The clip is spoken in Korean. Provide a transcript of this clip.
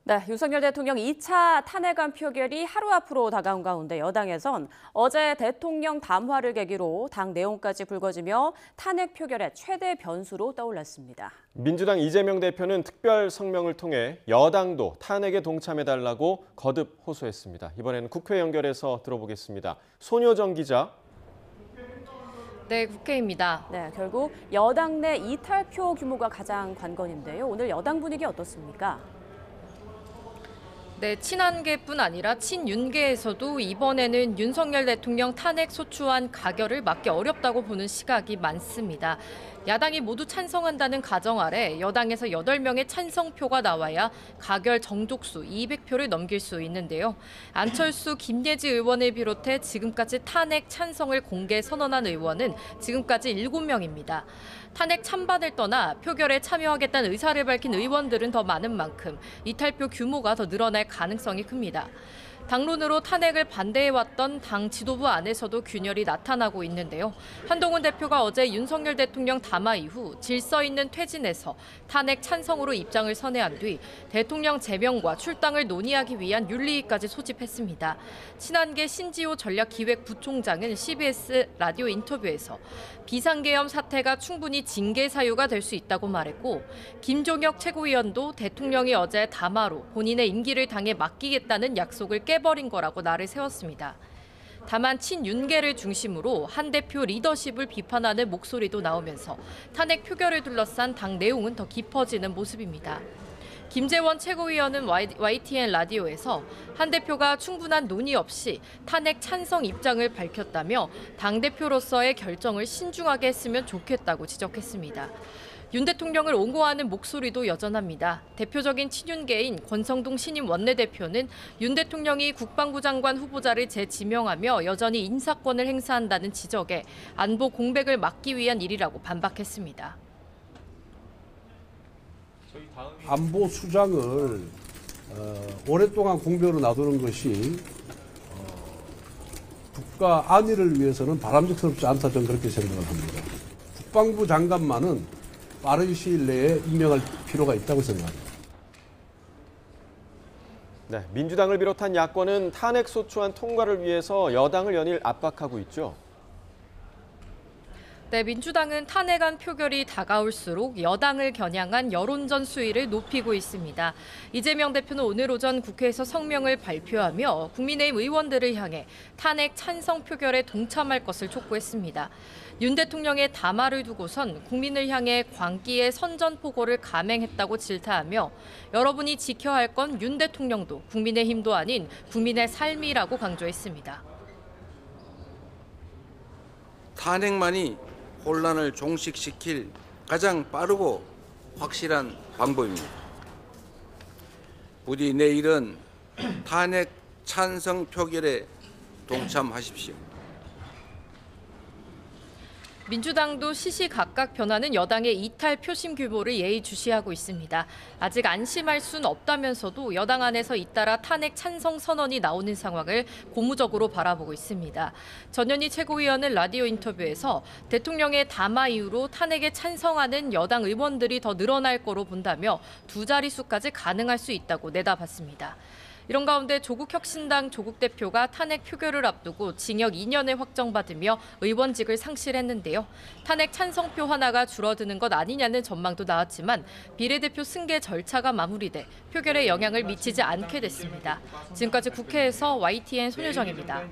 네, 윤석열 대통령 2차 탄핵안 표결이 하루 앞으로 다가온 가운데 여당에선 어제 대통령 담화를 계기로 당 내용까지 불거지며 탄핵 표결의 최대 변수로 떠올랐습니다. 민주당 이재명 대표는 특별 성명을 통해 여당도 탄핵에 동참해달라고 거듭 호소했습니다. 이번에는 국회 연결해서 들어보겠습니다. 손효정 기자. 네, 국회입니다. 네, 결국 여당 내 이탈표 규모가 가장 관건인데요. 오늘 여당 분위기 어떻습니까? 네, 친한계뿐 아니라 친윤계에서도 이번에는 윤석열 대통령 탄핵 소추안 가결을 막기 어렵다고 보는 시각이 많습니다. 야당이 모두 찬성한다는 가정 아래 여당에서 8명의 찬성표가 나와야 가결 정족수 200표를 넘길 수 있는데요. 안철수, 김예지 의원을 비롯해 지금까지 탄핵 찬성을 공개 선언한 의원은 지금까지 7명입니다. 탄핵 찬반을 떠나 표결에 참여하겠다는 의사를 밝힌 의원들은 더 많은 만큼 이탈표 규모가 더 늘어날 가능성이 큽니다. 당론으로 탄핵을 반대해왔던 당 지도부 안에서도 균열이 나타나고 있는데요. 한동훈 대표가 어제 윤석열 대통령 담화 이후 질서 있는 퇴진에서 탄핵 찬성으로 입장을 선회한 뒤 대통령 제명과 출당을 논의하기 위한 윤리위까지 소집했습니다. 친한계 신지호 전략기획부총장은 CBS 라디오 인터뷰에서 비상계엄 사태가 충분히 징계 사유가 될 수 있다고 말했고, 김종혁 최고위원도 대통령이 어제 담화로 본인의 임기를 당에 맡기겠다는 약속을 깨버린 거라고 날을 세웠습니다. 다만 친윤계를 중심으로 한 대표 리더십을 비판하는 목소리도 나오면서 탄핵 표결을 둘러싼 당 내용은 더 깊어지는 모습입니다. 김재원 최고위원은 YTN 라디오에서 한 대표가 충분한 논의 없이 탄핵 찬성 입장을 밝혔다며 당대표로서의 결정을 신중하게 했으면 좋겠다고 지적했습니다. 윤 대통령을 옹호하는 목소리도 여전합니다. 대표적인 친윤계인 권성동 신임 원내대표는 윤 대통령이 국방부 장관 후보자를 재지명하며 여전히 인사권을 행사한다는 지적에 안보 공백을 막기 위한 일이라고 반박했습니다. 안보 수장을 오랫동안 공백으로 놔두는 것이 국가 안위를 위해서는 바람직스럽지 않다, 저는 그렇게 생각을 합니다. 국방부 장관만은 빠른 시일 내에 임명할 필요가 있다고 생각합니다. 네, 민주당을 비롯한 야권은 탄핵 소추안 통과를 위해서 여당을 연일 압박하고 있죠. 네, 민주당은 탄핵안 표결이 다가올수록 여당을 겨냥한 여론전 수위를 높이고 있습니다. 이재명 대표는 오늘 오전 국회에서 성명을 발표하며 국민의힘 의원들을 향해 탄핵 찬성 표결에 동참할 것을 촉구했습니다. 윤 대통령의 담화를 두고선 국민을 향해 광기의 선전포고를 감행했다고 질타하며 여러분이 지켜야 할 건 윤 대통령도 국민의힘도 아닌 국민의 삶이라고 강조했습니다. 탄핵만이 혼란을 종식시킬 가장 빠르고 확실한 방법입니다. 부디 내일은 탄핵 찬성 표결에 동참하십시오. 민주당도 시시각각 변하는 여당의 이탈 표심 규모를 예의주시하고 있습니다. 아직 안심할 순 없다면서도 여당 안에서 잇따라 탄핵 찬성 선언이 나오는 상황을 고무적으로 바라보고 있습니다. 전현희 최고위원은 라디오 인터뷰에서 대통령의 담화 이후로 탄핵에 찬성하는 여당 의원들이 더 늘어날 거로 본다며 두 자릿수까지 가능할 수 있다고 내다봤습니다. 이런 가운데 조국혁신당 조국 대표가 탄핵 표결을 앞두고 징역 2년을 확정받으며 의원직을 상실했는데요. 탄핵 찬성표 하나가 줄어드는 것 아니냐는 전망도 나왔지만 비례대표 승계 절차가 마무리돼 표결에 영향을 미치지 않게 됐습니다. 지금까지 국회에서 YTN 손효정입니다.